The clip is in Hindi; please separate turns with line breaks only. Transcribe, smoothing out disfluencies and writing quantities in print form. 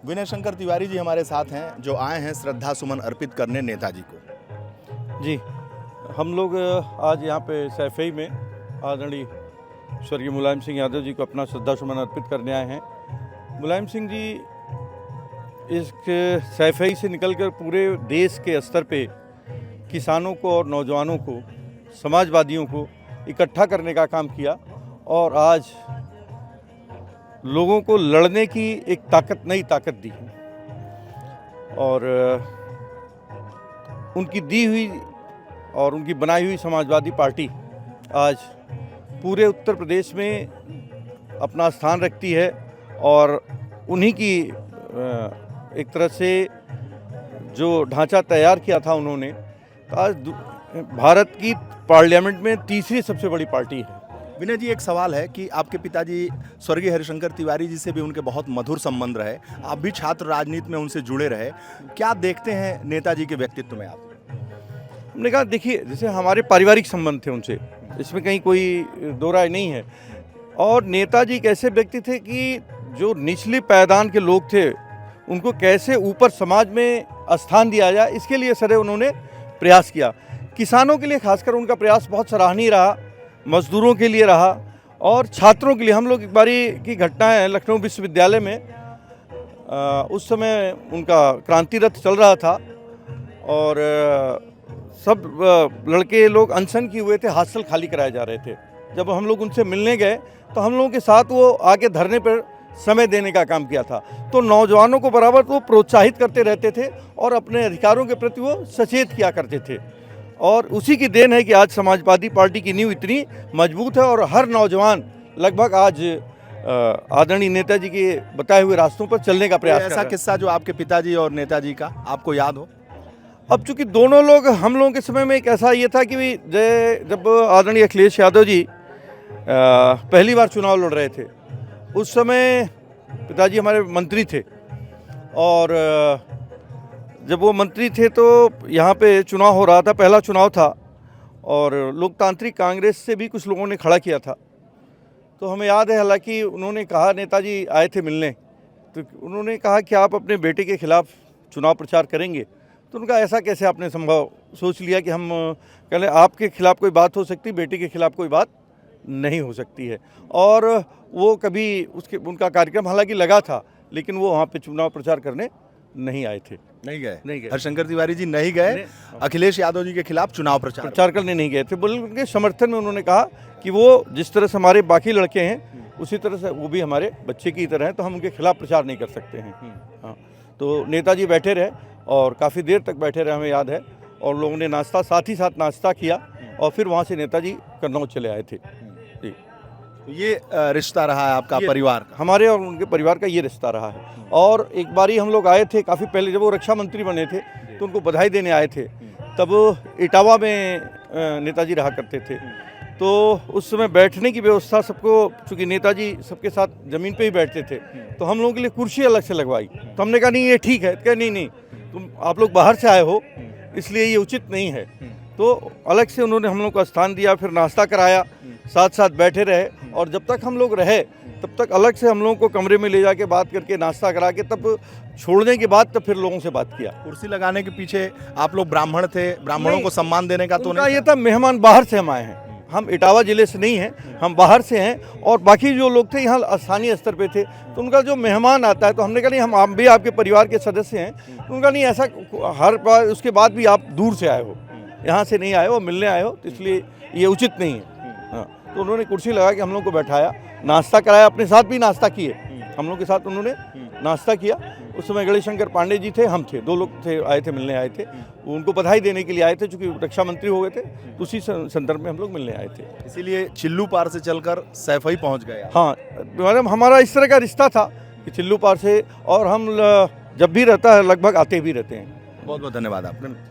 विनय शंकर तिवारी जी हमारे साथ हैं, जो आए हैं श्रद्धा सुमन अर्पित करने नेताजी को।
जी, हम लोग आज यहाँ पे सैफई में आदरणीय स्वर्गीय मुलायम सिंह यादव जी को अपना श्रद्धा सुमन अर्पित करने आए हैं। मुलायम सिंह जी इस सैफई से निकलकर पूरे देश के स्तर पे किसानों को और नौजवानों को, समाजवादियों को इकट्ठा करने का काम किया और आज लोगों को लड़ने की एक नई ताकत दी और उनकी दी हुई और उनकी बनाई हुई समाजवादी पार्टी आज पूरे उत्तर प्रदेश में अपना स्थान रखती है और उन्हीं की एक तरह से जो ढांचा तैयार किया था उन्होंने, आज भारत की पार्लियामेंट में तीसरी सबसे बड़ी पार्टी है।
विनय जी, एक सवाल है कि आपके पिताजी स्वर्गीय हरिशंकर तिवारी जी से भी उनके बहुत मधुर संबंध रहे, आप भी छात्र राजनीति में उनसे जुड़े रहे, क्या देखते हैं नेताजी के व्यक्तित्व में आप?
हमने कहा देखिए, जैसे हमारे पारिवारिक संबंध थे उनसे, इसमें कहीं कोई दो राय नहीं है। और नेताजी एक ऐसे व्यक्ति थे कि जो निचली पायदान के लोग थे उनको कैसे ऊपर समाज में स्थान दिया जाए, इसके लिए सर उन्होंने प्रयास किया। किसानों के लिए खासकर उनका प्रयास बहुत सराहनीय रहा, मजदूरों के लिए रहा और छात्रों के लिए। हम लोग एक बारी की घटना है, लखनऊ विश्वविद्यालय में उस समय उनका क्रांति रथ चल रहा था और सब लड़के लोग अनशन किए हुए थे, हॉस्टल खाली कराए जा रहे थे। जब हम लोग उनसे मिलने गए तो हम लोगों के साथ वो आके धरने पर समय देने का काम किया था। तो नौजवानों को बराबर वो प्रोत्साहित करते रहते थे और अपने अधिकारों के प्रति वो सचेत किया करते थे और उसी की देन है कि आज समाजवादी पार्टी की नींव इतनी मजबूत है और हर नौजवान लगभग आज आदरणीय नेताजी के बताए हुए रास्तों पर चलने का प्रयास कर रहा है।
ऐसा किस्सा जो आपके पिताजी और नेताजी का आपको याद हो?
अब चूंकि दोनों लोग, हम लोगों के समय में एक ऐसा ये था कि जब आदरणीय अखिलेश यादव जी पहली बार चुनाव लड़ रहे थे, उस समय पिताजी हमारे मंत्री थे और जब वो मंत्री थे तो यहाँ पे चुनाव हो रहा था, पहला चुनाव था और लोकतांत्रिक कांग्रेस से भी कुछ लोगों ने खड़ा किया था। तो हमें याद है, हालांकि उन्होंने कहा, नेताजी आए थे मिलने, तो उन्होंने कहा कि आप अपने बेटे के खिलाफ चुनाव प्रचार करेंगे। तो उनका ऐसा कैसे आपने संभव सोच लिया कि हम कहें आपके खिलाफ कोई बात हो सकती, बेटे के खिलाफ कोई बात नहीं हो सकती है। और वो कभी उनका कार्यक्रम हालांकि लगा था, लेकिन वो वहाँ पे चुनाव प्रचार करने नहीं आए थे।
नहीं गए। हरिशंकर तिवारी जी नहीं गए, अखिलेश यादव जी के खिलाफ चुनाव प्रचार करने
नहीं गए थे। बल्कि उनके समर्थन में उन्होंने कहा कि वो जिस तरह से हमारे बाकी लड़के हैं उसी तरह से वो भी हमारे बच्चे की तरह हैं, तो हम उनके खिलाफ प्रचार नहीं कर सकते हैं। हाँ, तो नेताजी बैठे रहे और काफ़ी देर तक बैठे रहे, हमें याद है। और लोगों ने नाश्ता, साथ ही साथ नाश्ता किया और फिर वहाँ से नेताजी कन्नौज चले आए थे। जी,
ये रिश्ता रहा है आपका परिवार का?
हमारे और उनके परिवार का ये रिश्ता रहा है। और एक बारी हम लोग आए थे काफ़ी पहले, जब वो रक्षा मंत्री बने थे तो उनको बधाई देने आए थे। तब इटावा में नेताजी रहा करते थे, तो उस समय बैठने की व्यवस्था सबको, चूँकि नेताजी सबके साथ ज़मीन पे ही बैठते थे, तो हम लोगों के लिए कुर्सी अलग से लगवाई। तो हमने कहा नहीं ये ठीक है, कहा नहीं तुम आप लोग बाहर से आए हो इसलिए ये उचित नहीं है। तो अलग से उन्होंने हम लोग को स्थान दिया, फिर नाश्ता कराया, साथ साथ बैठे रहे और जब तक हम लोग रहे तब तक अलग से हम लोगों को कमरे में ले जाके बात करके, नाश्ता करा के, तब छोड़ने के बाद तब फिर लोगों से बात किया।
कुर्सी लगाने के पीछे आप लोग ब्राह्मण थे, ब्राह्मणों को सम्मान देने का तो नहीं?
ये था मेहमान बाहर से हम आए हैं, हम इटावा जिले से नहीं हैं, हम बाहर से हैं और बाकी जो लोग थे यहाँ स्थानीय स्तर पे थे। तो उनका जो मेहमान आता है तो हमने कहा नहीं, हम आप भी आपके परिवार के सदस्य हैं। तो उनका नहीं, ऐसा हर बार उसके बाद भी आप दूर से आए हो, यहाँ से नहीं आए हो, मिलने आए हो, तो इसलिए ये उचित नहीं है। हाँ, तो उन्होंने कुर्सी लगा के हम लोग को बैठाया, नाश्ता कराया, अपने साथ भी नाश्ता किए, हम लोग के साथ उन्होंने नाश्ता किया। उस समय गणेश शंकर पांडे जी थे, हम थे, दो लोग थे, आए थे, मिलने आए थे। वो उनको बधाई देने के लिए आए थे, चूँकि रक्षा मंत्री हो गए थे, तो उसी संदर्भ में हम लोग मिलने आए थे।
इसीलिए चिल्लू पार से चलकर सैफई पहुँच गए?
हाँ, मैडम हमारा इस तरह का रिश्ता था कि चिल्लू पार से, और हम जब भी रहता है लगभग आते भी रहते हैं।
बहुत बहुत धन्यवाद आपने।